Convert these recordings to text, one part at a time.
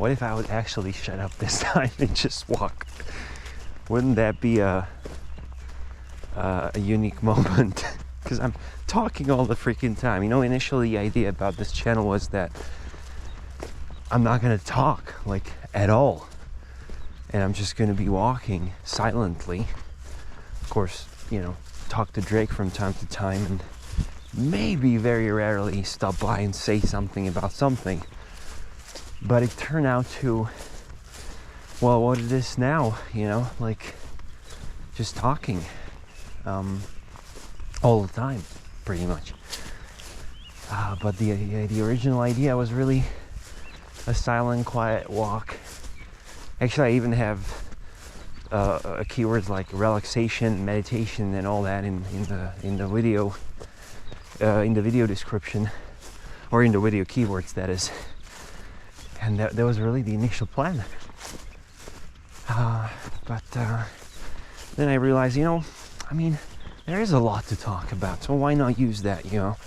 What if I would actually shut up this time and just walk? Wouldn't that be a unique moment? Because I'm talking all the freaking time. You know, initially the idea about this channel was that I'm not gonna talk like at all, and I'm just gonna be walking silently. Of course, you know, talk to Drake from time to time, and maybe very rarely stop by and say something about something. But it turned out to, well, what it is now, you know, like just talking all the time, pretty much. But the original idea was really a silent, quiet walk. Actually, I even have keywords like relaxation, meditation, and all that in the video description, or in the video keywords, that is. And that was really the initial plan. But then I realized, you know, I mean, there is a lot to talk about, so why not use that, you know,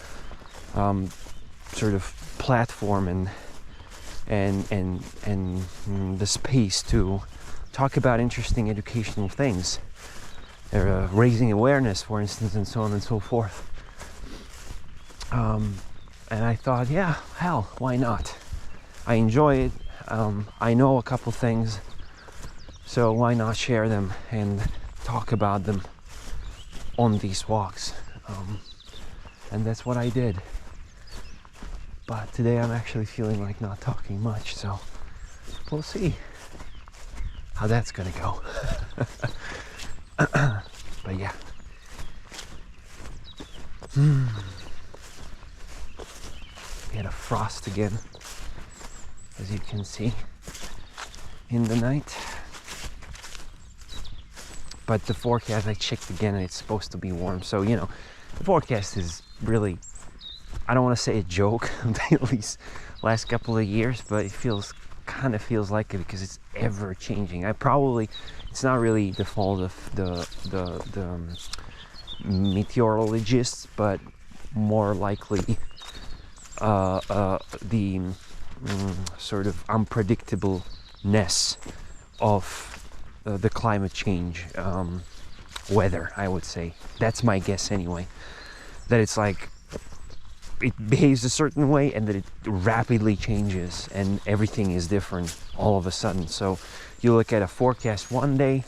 sort of platform and the space to talk about interesting educational things, raising awareness, for instance, and so on and so forth. And I thought, yeah, hell, why not? I enjoy it. I know a couple things, so why not share them and talk about them on these walks? And that's what I did. But today I'm actually feeling like not talking much, so we'll see how that's gonna go. But yeah. We had a frost again, as you can see, in the night. But the forecast, I checked again, and it's supposed to be warm. So, you know, the forecast is really, I don't want to say a joke, at least last couple of years, but it kind of feels like it because it's ever changing. It's not really the fault of the meteorologists, but more likely the sort of unpredictableness of the climate change weather, I would say. That's my guess anyway. That it's like it behaves a certain way and that it rapidly changes and everything is different all of a sudden. So you look at a forecast one day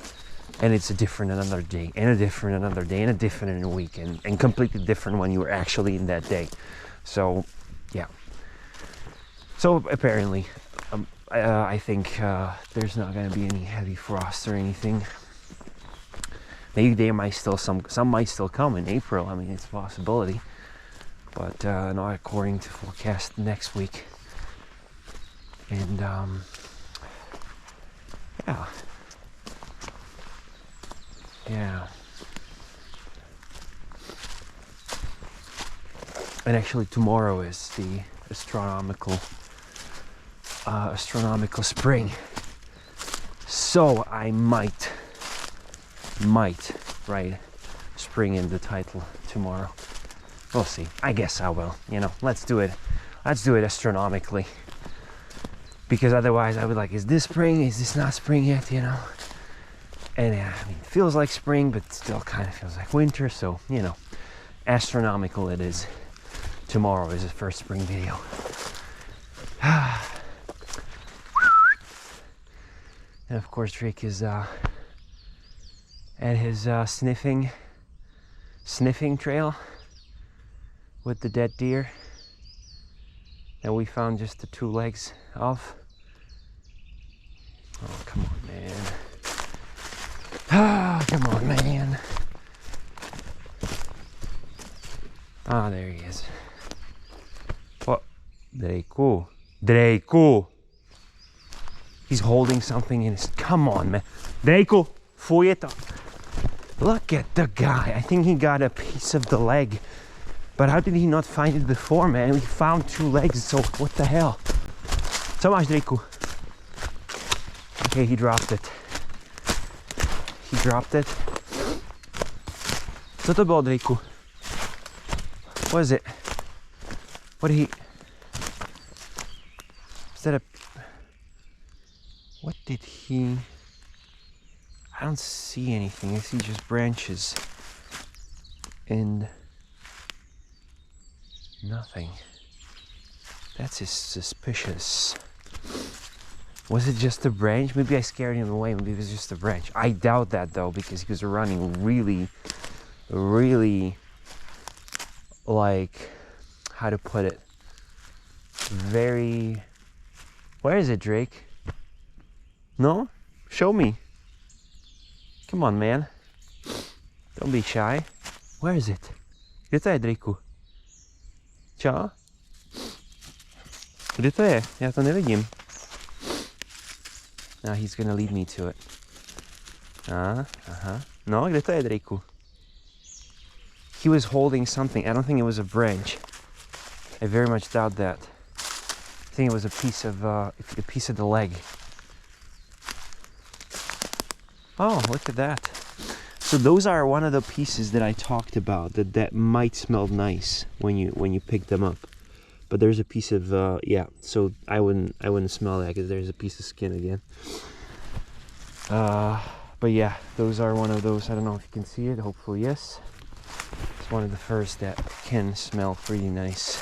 and it's a different another day, and a different another day, and a different in a week, and completely different when you were actually in that day. So yeah. So apparently I think there's not going to be any heavy frost or anything. Maybe there might still some might still come in April. I mean, it's a possibility, but not according to forecast next week. And yeah. And actually, tomorrow is the astronomical spring, so I might write spring in the title tomorrow. We'll see. I guess I will. You know, let's do it astronomically, because otherwise I would like, is this spring? Is this not spring yet? You know. And I mean, it feels like spring, but still kind of feels like winter. So, you know, astronomical it is. Tomorrow is the first spring video. And of course, Drake is at his sniffing trail with the dead deer that we found just the 2 legs of. Oh, come on, man. Ah, come on, man. Ah, there he is. What? Draco. He's holding something in his... Come on, man. Draco, fueta. Look at the guy. I think he got a piece of the leg. But how did he not find it before, man? We found 2 legs, so what the hell? So much, Draco. Okay, he dropped it. Co to bylo, Draco? What is it? What did he... Is that a... What did he... I don't see anything. I see just branches and nothing. That's suspicious. Was it just a branch? Maybe I scared him away. Maybe it was just a branch. I doubt that though, because he was running really, like, how to put it? Very... Where is it, Drake? No? Show me. Come on, man. Don't be shy. Where is it? Kde to je, Drake'u? Čo? Kde to je? Já to nevidím. Now he's gonna lead me to it. No, kde to je, Drake'u? He was holding something. I don't think it was a branch. I very much doubt that. I think it was a piece of the leg. Oh, look at that. So those are one of the pieces that I talked about that might smell nice when you pick them up. But there's a piece of yeah, so I wouldn't smell that because there's a piece of skin again. But yeah, those are one of those. I don't know if you can see it. Hopefully yes. It's one of the furs that can smell pretty nice.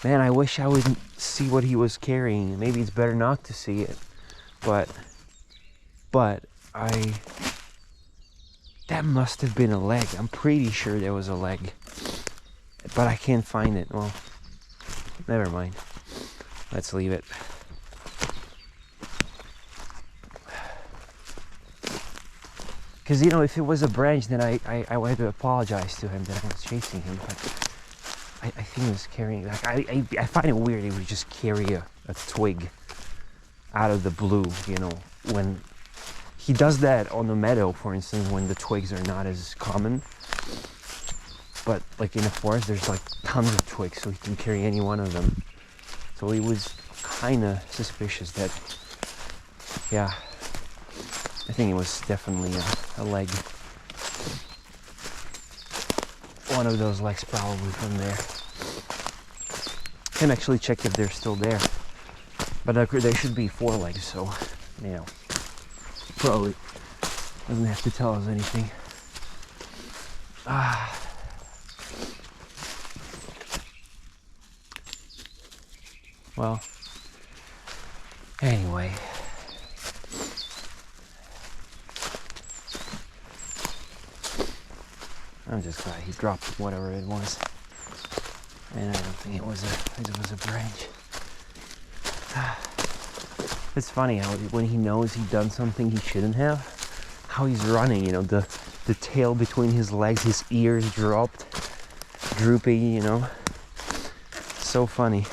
Man, I wish I would see what he was carrying. Maybe it's better not to see it, but that must have been a leg. I'm pretty sure there was a leg, but I can't find it. Well, never mind. Let's leave it. Because, you know, if it was a branch, then I wanted to apologize to him that I was chasing him, but I think he was carrying, like, I find it weird he would just carry a twig out of the blue, you know, when he does that on the meadow, for instance, when the twigs are not as common. But like in the forest, there's like tons of twigs, so he can carry any one of them. So he was kind of suspicious that, yeah, I think it was definitely a leg. One of those legs probably from there. Can actually check if they're still there. But there should be 4 legs, so, you know, probably doesn't have to tell us anything. Well, anyway. I'm just glad he dropped whatever it was. And I don't think it was a branch. It's funny how when he knows he's done something he shouldn't have, how he's running, you know, the tail between his legs, his ears dropped, droopy, you know. So funny.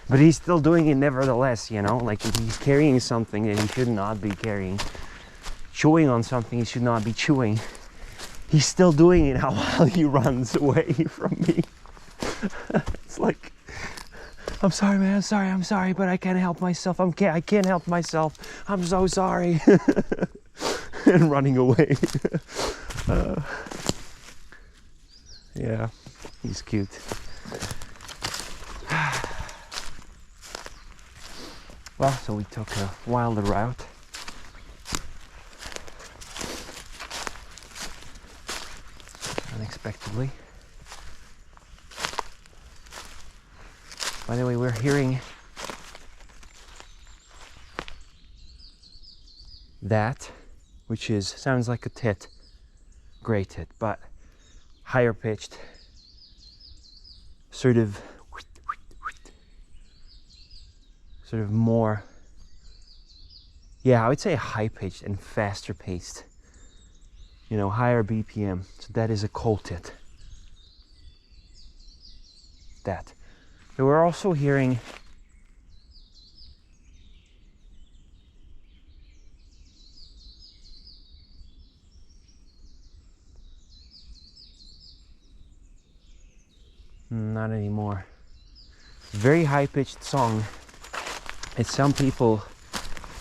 But he's still doing it nevertheless, you know, like he's carrying something that he should not be carrying, chewing on something he should not be chewing. He's still doing it while he runs away from me. It's like, I'm sorry, man, I'm sorry, but I can't help myself. I can't help myself. I'm so sorry. And running away. Yeah, he's cute. Well, so we took a wilder route. Unexpectedly. By the way, we're hearing that, which sounds like a tit, gray tit, but higher pitched, sort of more, yeah, I would say high pitched and faster paced, you know, higher BPM. So that is a coal tit. That. But we're also hearing not anymore. Very high pitched song. And some people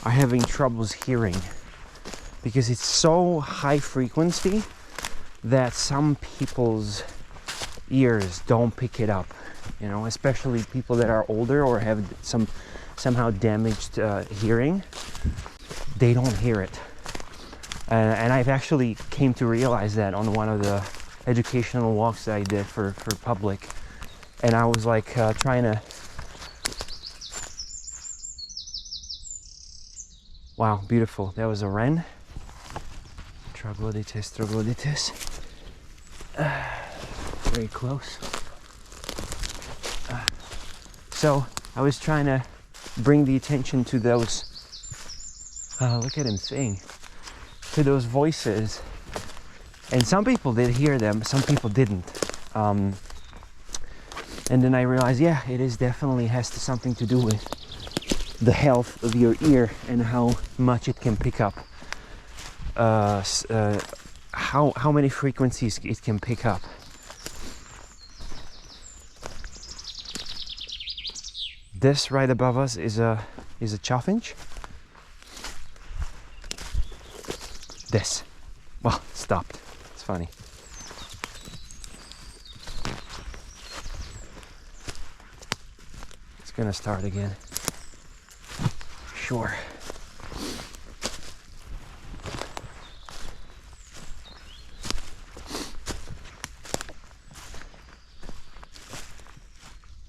are having troubles hearing because it's so high frequency that some people's ears don't pick it up, you know, especially people that are older or have some somehow damaged hearing, they don't hear it. And I've actually came to realize that on one of the educational walks that I did for public. And I was like trying to... Wow, beautiful. That was a wren. Troglodytes, troglodytes. Very close. So I was trying to bring the attention to those, look at him sing, to those voices. And some people did hear them, some people didn't. And then I realized, yeah, it is definitely has something to do with the health of your ear and how much it can pick up, how many frequencies it can pick up. This right above us is a chaffinch. This, well, it stopped. It's funny. It's gonna start again. Sure.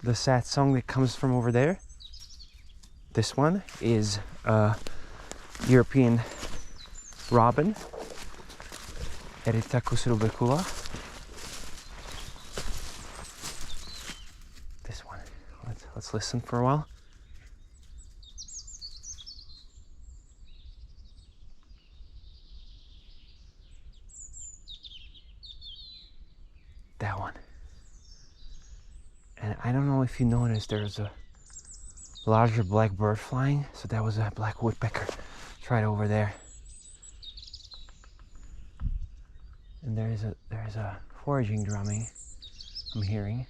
The sad song that comes from over there, this one is European robin, Erythracus rubecula. This one. Let's listen for a while. That one. And I don't know if you noticed, there's a larger black bird flying. So that was a black woodpecker. It's right over there. And there's a foraging drumming I'm hearing.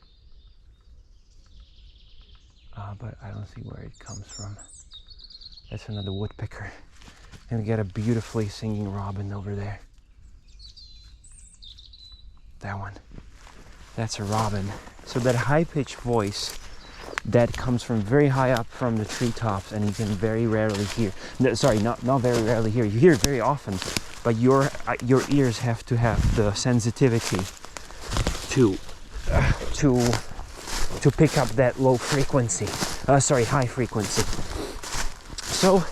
But I don't see where it comes from. That's another woodpecker. And we got a beautifully singing robin over there. That one. That's a robin. So that high-pitched voice that comes from very high up from the treetops, and you can very rarely hear. No, sorry, not very rarely hear. You hear it very often, but your ears have to have the sensitivity to pick up that low frequency. High frequency. So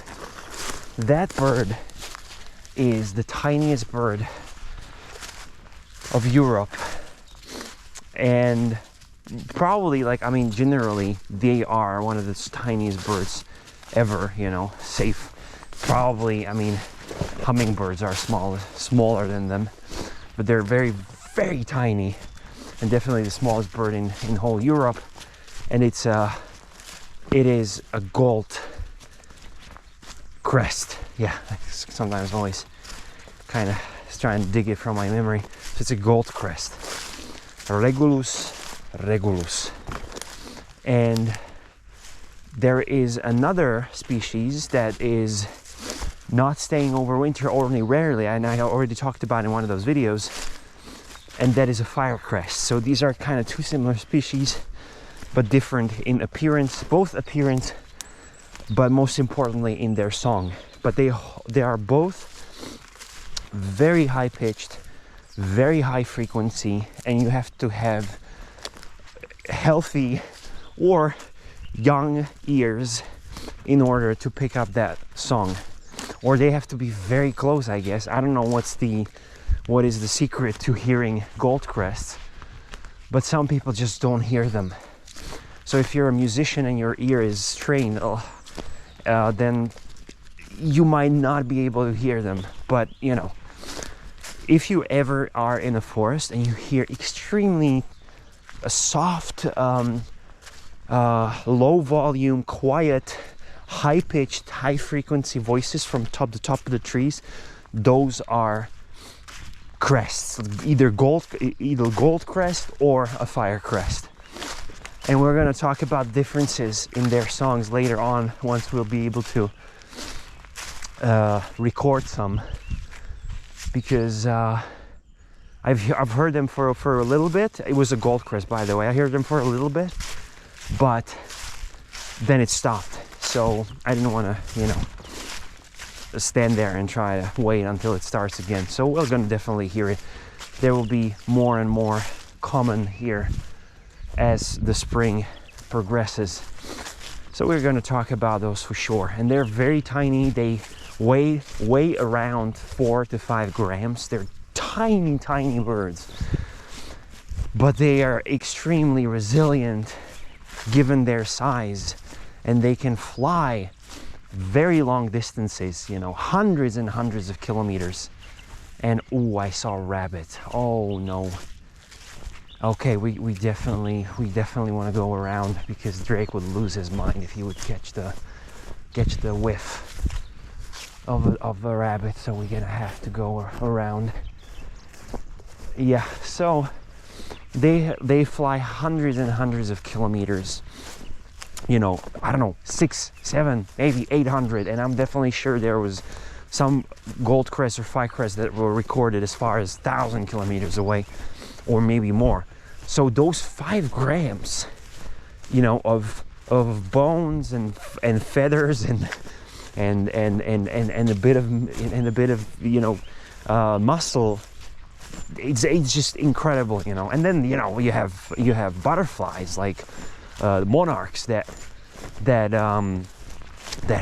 that bird is the tiniest bird of Europe. And probably, generally, they are one of the tiniest birds ever, safe. Probably, hummingbirds are smaller than them, but they're very, very tiny, and definitely the smallest bird in whole Europe. And it is a gold crest. Yeah, sometimes I'm always kind of trying to dig it from my memory. So it's a gold crest. Regulus regulus. And there is another species that is not staying over winter, only rarely, and I already talked about in one of those videos, and that is a firecrest. So these are kind of two similar species, but different in appearance, both appearance, but most importantly in their song. But they are both very high pitched, very high frequency, and you have to have healthy or young ears in order to pick up that song, or they have to be very close, I guess. I don't know what is the secret to hearing goldcrests, but some people just don't hear them. So if you're a musician and your ear is trained, then you might not be able to hear them. But if you ever are in a forest and you hear extremely soft, low volume, quiet, high pitched, high frequency voices from top to top of the trees, those are crests, either goldcrest or a firecrest. And we're going to talk about differences in their songs later on, once we'll be able to record some, because I've heard them for a little bit. It was a goldcrest, by the way. I heard them for a little bit, but then it stopped. so I didn't want to, you know, stand there and try to wait until it starts again. So we're gonna definitely hear it. There will be more and more common here as the spring progresses. So we're going to talk about those for sure. And they're very tiny. They weigh around 4 to 5 grams. They're tiny, tiny birds. But they are extremely resilient given their size. And they can fly very long distances, you know, hundreds and hundreds of kilometers. And ooh, I saw a rabbit. Oh no. Okay, we definitely want to go around, because Drake would lose his mind if he would catch the whiff of a rabbit. So we're gonna have to go around. Yeah, so they fly hundreds and hundreds of kilometers. You know, I don't know, 6, 7, maybe 800, and I'm definitely sure there was some goldcrest or firecrest that were recorded as far as 1,000 kilometers away, or maybe more. So those 5 grams, you know, of bones and feathers and a bit of you know, muscle, it's just incredible, you know. And then, you know, you have butterflies like monarchs that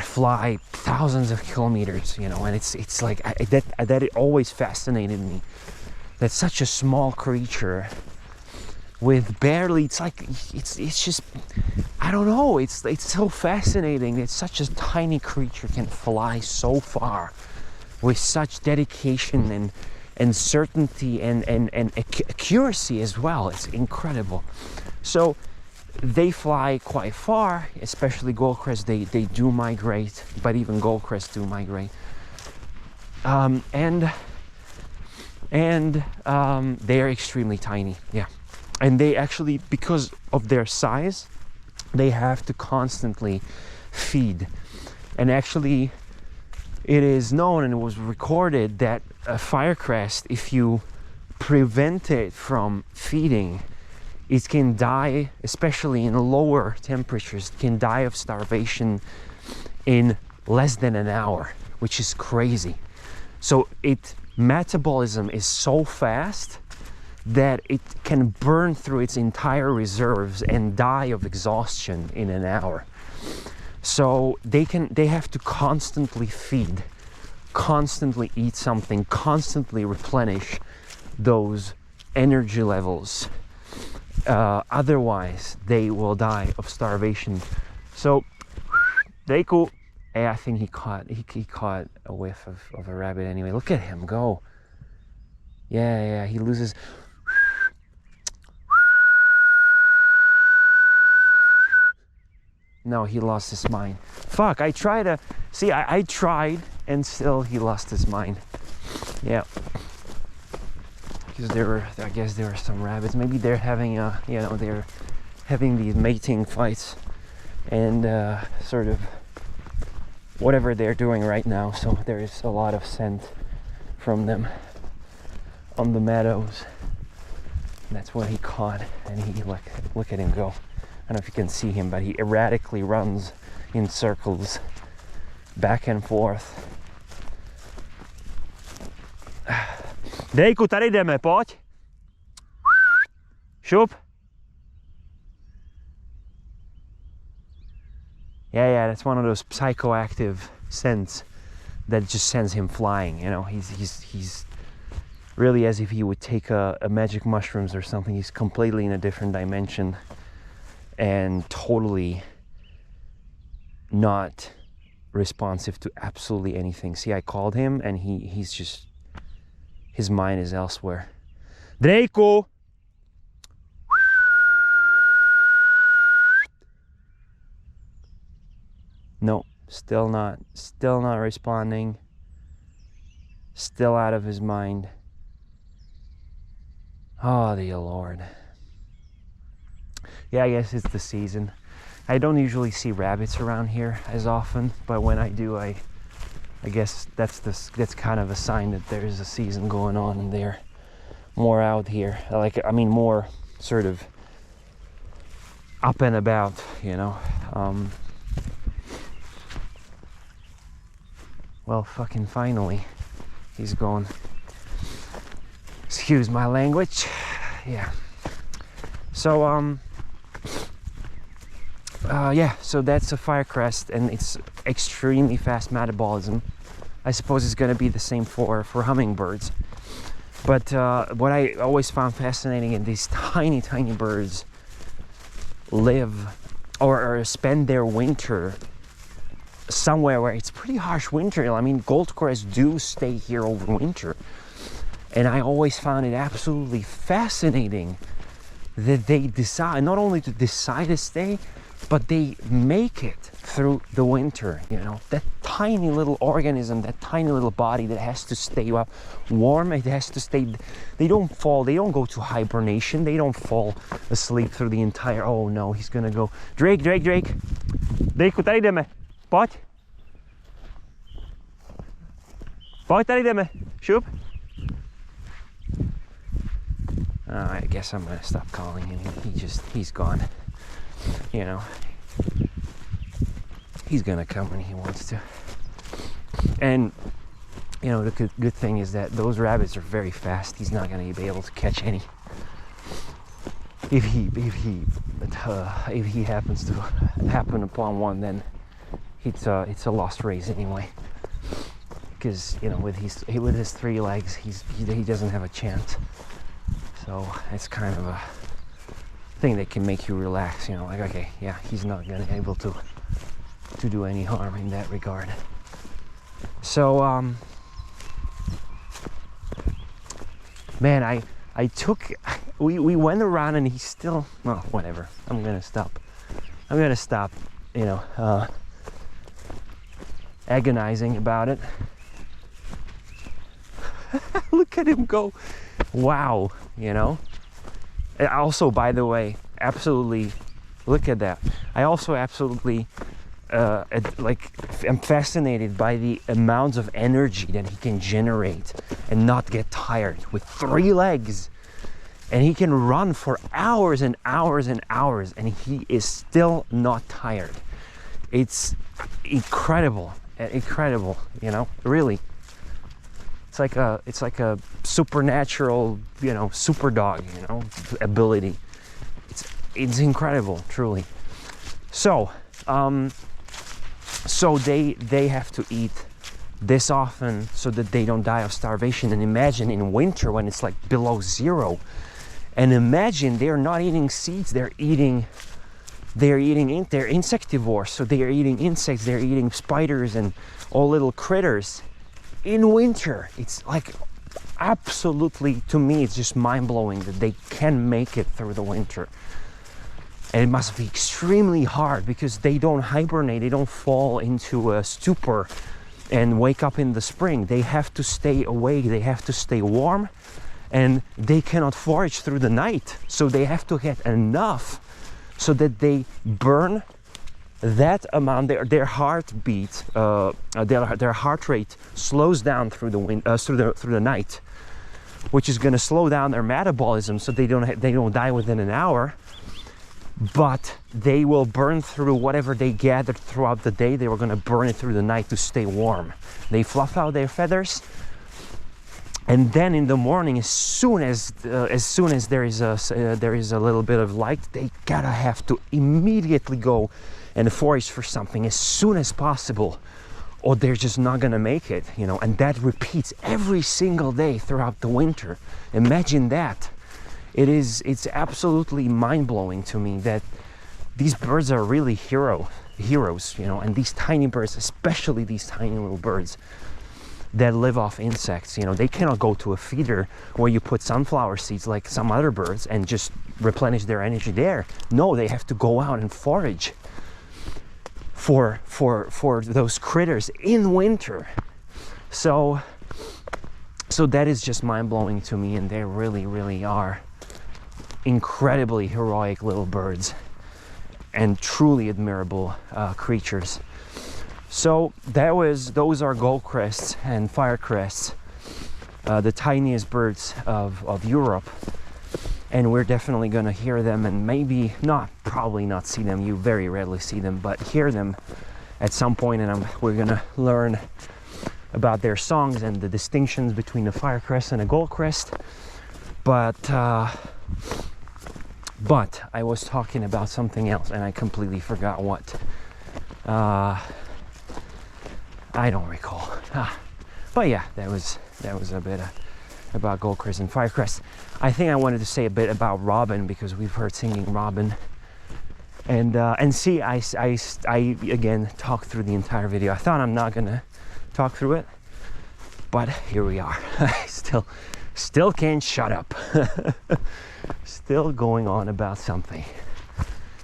fly thousands of kilometers, you know. And it's like that it always fascinated me, that such a small creature with barely, it's just, I don't know, it's so fascinating that such a tiny creature can fly so far with such dedication and certainty and accuracy as well. It's incredible. So they fly quite far, especially goldcrests. They do migrate, but even goldcrests do migrate. They are extremely tiny, yeah. And they actually, because of their size, they have to constantly feed. And actually, it is known and it was recorded that a firecrest, if you prevent it from feeding, it can die, especially in lower temperatures, it can die of starvation in less than an hour, which is crazy. So its metabolism is so fast that it can burn through its entire reserves and die of exhaustion in an hour. So they have to constantly feed, constantly eat something, constantly replenish those energy levels. Otherwise, they will die of starvation. So Deiku, I think he caught a whiff of a rabbit anyway. Look at him go. Yeah, he loses. No, he lost his mind. Fuck, I tried to... See, I tried, and still he lost his mind. Yeah. Because I guess there were some rabbits. Maybe they're having they're having these mating fights. And sort of whatever they're doing right now. So there is a lot of scent from them on the meadows. And that's what he caught. And he, look at him go. I don't know if you can see him, but he erratically runs in circles back and forth. Deiku, tady jdeme, pojď. Šup. Yeah, that's one of those psychoactive scents that just sends him flying. You know, he's really as if he would take a magic mushrooms or something. He's completely in a different dimension. And totally not responsive to absolutely anything. See, I called him and he's just, his mind is elsewhere. Draco! No, still not responding. Still out of his mind. Oh, dear Lord. Yeah, I guess it's the season. I don't usually see rabbits around here as often, but when I do, I guess that's kind of a sign that there's a season going on and they're more out here. More sort of up and about, you know. Well, fucking finally, he's gone. Excuse my language. Yeah. So, yeah, so that's a firecrest, and it's extremely fast metabolism. I suppose it's going to be the same for hummingbirds. But what I always found fascinating in these tiny, tiny birds live or spend their winter somewhere where it's pretty harsh winter. I mean, goldcrests do stay here over winter. And I always found it absolutely fascinating that they decide not only to decide to stay, but they make it through the winter. You know, that tiny little organism, that tiny little body that has to stay up warm, it has to stay. They don't fall, they don't go to hibernation, they don't fall asleep through the entire. Oh no, he's gonna go. Drake, tady jdeme. Pojď, tady jdeme. Šup. I guess I'm gonna stop calling him. He's gone. You know, he's gonna come when he wants to. And you know, the good thing is that those rabbits are very fast. He's not gonna be able to catch any. If he happens to happen upon one, then it's a lost race anyway. Because you know, with his 3 legs, he doesn't have a chance. So it's kind of a thing that can make you relax, you know, like, okay, yeah, he's not gonna be able to do any harm in that regard. So man, we went around and he's still, well, whatever, I'm gonna stop, you know, agonizing about it. Look at him go. Wow, you know. Also, by the way, absolutely, look at that. I also absolutely am fascinated by the amounts of energy that he can generate and not get tired with 3 legs. And he can run for hours and hours and hours, and he is still not tired. It's incredible, you know, really. It's like a supernatural, you know, super dog, you know, ability. It's incredible, truly. So, so they have to eat this often so that they don't die of starvation. And imagine in winter when it's like below 0, and imagine they're not eating seeds, they're insectivores, so they are eating insects, they're eating spiders and all little critters. In winter, it's like absolutely, to me, it's just mind-blowing that they can make it through the winter. And it must be extremely hard because they don't hibernate, they don't fall into a stupor and wake up in the spring. They have to stay awake, they have to stay warm, and they cannot forage through the night. So they have to get enough so that they burn that amount. Their heartbeat, their heart rate slows down through the night, which is going to slow down their metabolism, so they don't die within an hour. But they will burn through whatever they gathered throughout the day. They were going to burn it through the night to stay warm. They fluff out their feathers, and then in the morning, as soon as there is a little bit of light, they have to immediately go and forage for something as soon as possible, or they're just not gonna make it, you know. And that repeats every single day throughout the winter. Imagine that. It's absolutely mind-blowing to me that these birds are really heroes, you know. And these tiny birds, especially these tiny little birds that live off insects, you know, they cannot go to a feeder where you put sunflower seeds like some other birds and just replenish their energy there. No, they have to go out and forage for those critters in winter. So that is just mind-blowing to me, and they really are incredibly heroic little birds and truly admirable creatures. So those are goldcrests and firecrests, the tiniest birds of Europe. And we're definitely going to hear them, and probably not see them. You very rarely see them, but hear them at some point, and we're going to learn about their songs and the distinctions between a firecrest and a goldcrest. But I was talking about something else and I completely forgot what. I don't recall. But yeah, that was a bit about goldcrest and firecrest. I think I wanted to say a bit about robin, because we've heard singing robin. And see, I again talked through the entire video. I thought I'm not gonna talk through it, but here we are. I still can't shut up. Still going on about something.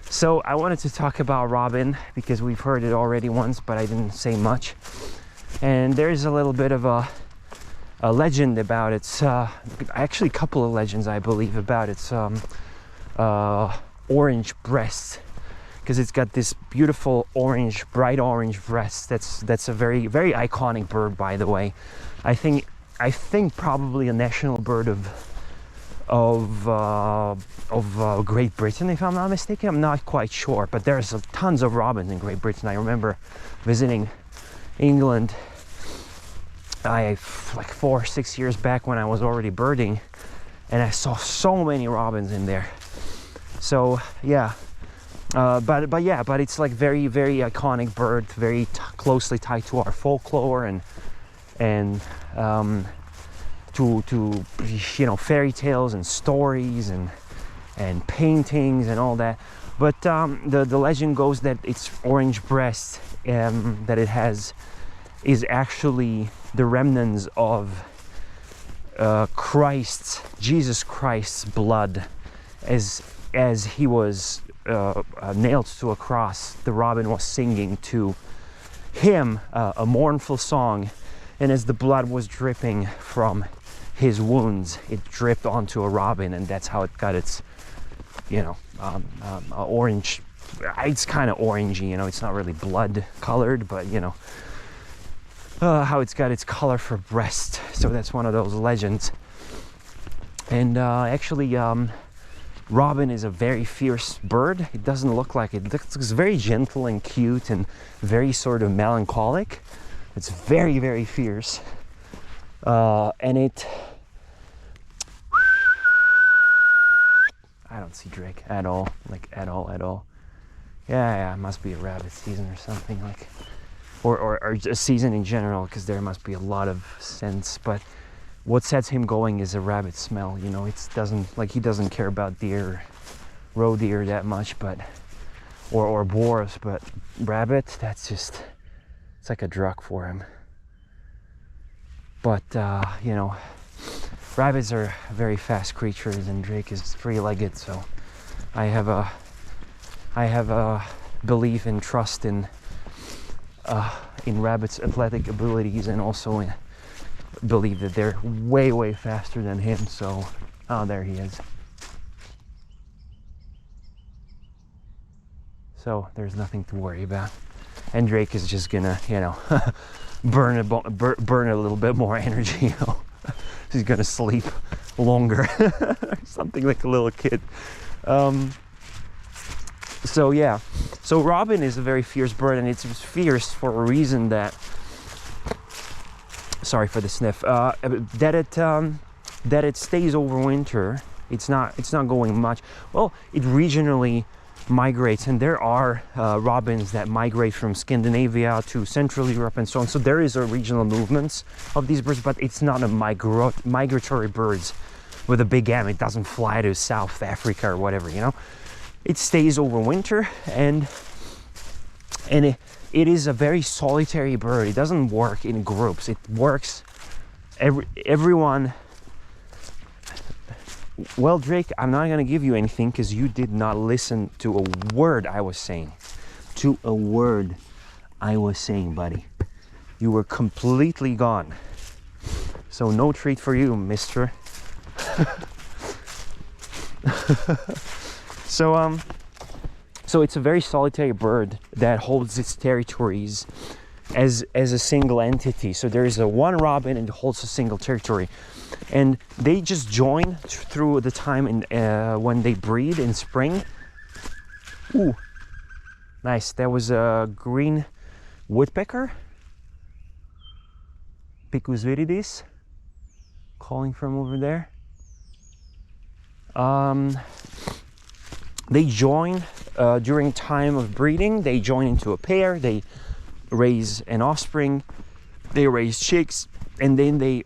So I wanted to talk about robin because we've heard it already once, but I didn't say much. And there's a little bit of a legend about its actually a couple of legends, I believe, about its orange breast, because it's got this beautiful orange, bright orange breast. That's a very, very iconic bird, by the way. I think probably a national bird of Great Britain, if I'm not mistaken. I'm not quite sure, but there's tons of robins in Great Britain. I remember visiting England like 4 or 6 years back when I was already birding, and I saw so many robins in there. So yeah, but it's like very, very iconic bird, very closely tied to our folklore and to you know, fairy tales and stories and paintings and all that. But the legend goes that its orange breast that it has is actually the remnants of Jesus Christ's blood, as he was nailed to a cross. The robin was singing to him a mournful song, and as the blood was dripping from his wounds, it dripped onto a robin, and that's how it got its, you know, orange. It's kind of orangey, you know, it's not really blood colored, but you know, how it's got its color for breast. So that's one of those legends. And actually, robin is a very fierce bird. It doesn't look like it. It looks very gentle and cute and very sort of melancholic. It's very, very fierce. And it... I don't see Drake at all. Like, at all. Yeah, it must be a rabbit season or something, like... Or a season in general, because there must be a lot of scents. But what sets him going is a rabbit smell. You know, he doesn't care about deer, roe deer that much, but or boars, but rabbit, that's just, it's like a drug for him. But you know, rabbits are very fast creatures, and Drake is three-legged, so I have a belief and trust in rabbits' athletic abilities, and also believe that they're way, way faster than him. So, oh, there he is. So there's nothing to worry about, and Drake is just gonna, you know, burn a little bit more energy. You know, he's gonna sleep longer, something like a little kid. So yeah, so robin is a very fierce bird, and it's fierce for a reason that, sorry for the sniff, that it stays over winter. It's not going much. Well, it regionally migrates, and there are robins that migrate from Scandinavia to Central Europe and so on. So there is a regional movements of these birds, but it's not a migratory birds with a big M. It doesn't fly to South Africa or whatever, you know. It stays over winter, and it is a very solitary bird. It doesn't work in groups. It works everyone. Well, Drake, I'm not gonna give you anything because you did not listen to a word I was saying. To a word I was saying, buddy. You were completely gone. So no treat for you, mister. So it's a very solitary bird that holds its territories as a single entity. So there is one robin and it holds a single territory, and they just join through the time when they breed in spring. Ooh, nice. That was a green woodpecker. Picus viridis, calling from over there. They join during time of breeding. They join into a pair. They raise an offspring. They raise chicks, and then they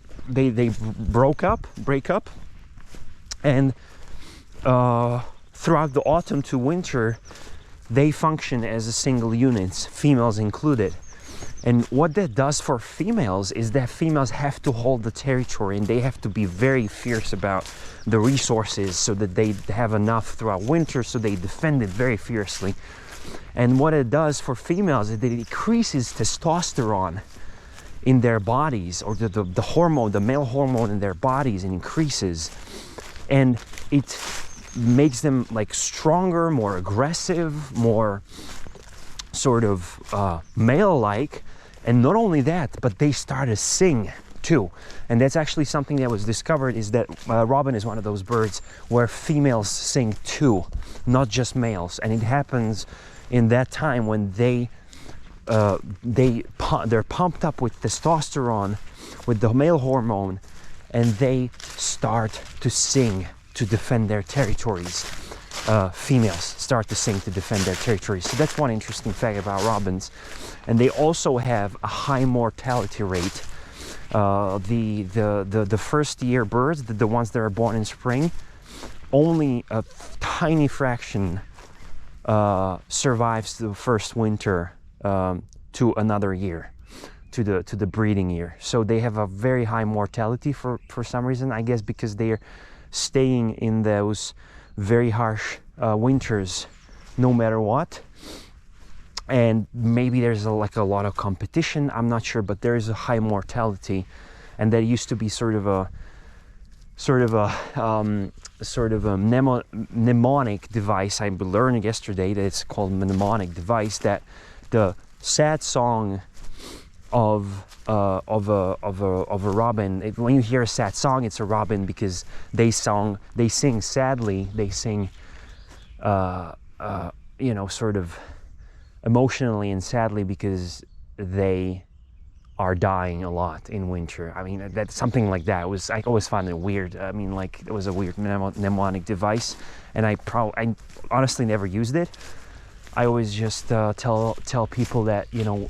break up, and throughout the autumn to winter, they function as a single unit, females included. And what that does for females is that females have to hold the territory, and they have to be very fierce about the resources so that they have enough throughout winter, so they defend it very fiercely. And what it does for females is that it increases testosterone in their bodies, or the hormone, the male hormone in their bodies, and increases. And it makes them like stronger, more aggressive, more sort of male-like. And not only that, but they start to sing too. And that's actually something that was discovered, is that robin is one of those birds where females sing too, not just males. And it happens in that time when they're pumped up with testosterone, with the male hormone, and they start to sing to defend their territories. Females start to sing to defend their territories. So that's one interesting fact about robins. And they also have a high mortality rate. The first year birds, the ones that are born in spring, only a tiny fraction survives the first winter to another year, to the breeding year. So they have a very high mortality for some reason, I guess because they're staying in those very harsh winters no matter what. And maybe there's a lot of competition, I'm not sure, but there is a high mortality. And that used to be sort of a mnemonic device I learned yesterday, that it's called mnemonic device, that the sad song of a robin, when you hear a sad song, it's a robin, because they sing sadly, they sing you know, sort of emotionally and sadly, because they are dying a lot in winter. I mean, that's something like that. I always found it weird. I mean, like, it was a weird mnemonic device, and I honestly never used it. I always just tell people that, you know,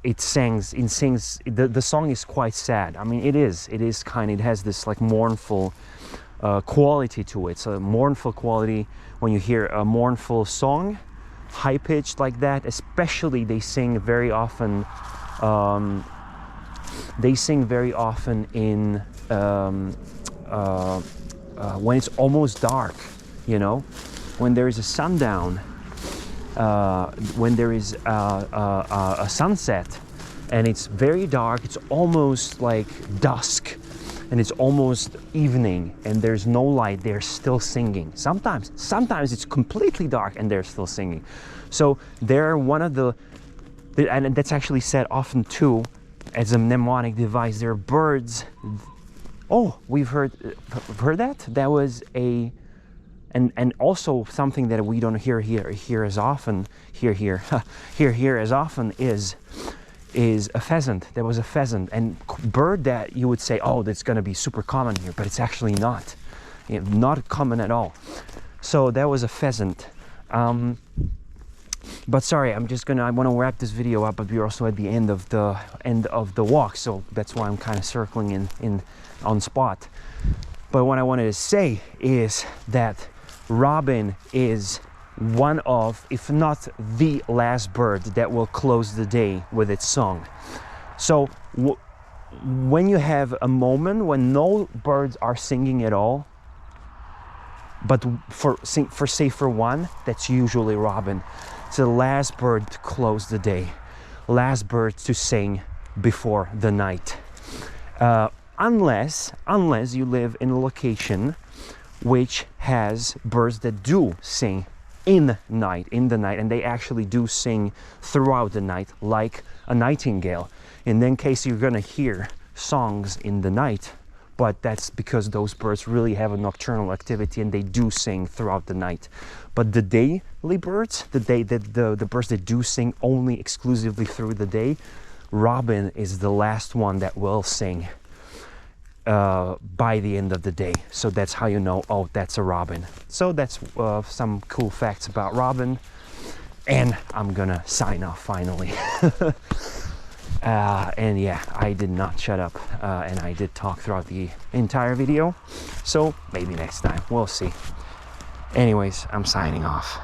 the song is quite sad. I mean, it has this like mournful quality to it. So a mournful quality, when you hear a mournful song, high pitched like that, especially they sing very often in when it's almost dark, you know, when there is a sundown, when there is a sunset and it's very dark, it's almost like dusk and it's almost evening and there's no light, they're still singing. Sometimes it's completely dark and they're still singing. So they're one of and that's actually said often too as a mnemonic device. They're birds. Oh, we've heard that? That was and also something that we don't hear as often as often is a pheasant. There was a pheasant, and bird that you would say, oh, that's going to be super common here, but it's actually not. Not common at all. So that was a pheasant. But sorry, I want to wrap this video up, but we're also at the end of the walk, so that's why I'm kind of circling in on spot. But what I wanted to say is that robin is one of, if not the last bird that will close the day with its song. So when you have a moment when no birds are singing at all, but for one, that's usually robin. It's the last bird to close the day, last bird to sing before the night. Unless you live in a location which has birds that do sing in the night, and they actually do sing throughout the night, like a nightingale. In that case, you're gonna hear songs in the night, but that's because those birds really have a nocturnal activity and they do sing throughout the night. But the daily birds, the birds that do sing only exclusively through the day, robin is the last one that will sing by the end of the day. So that's how you know, oh, that's a robin. So that's some cool facts about robin, and I'm gonna sign off finally. And yeah, I did not shut up, and I did talk throughout the entire video, so maybe next time, we'll see. Anyways, I'm signing off.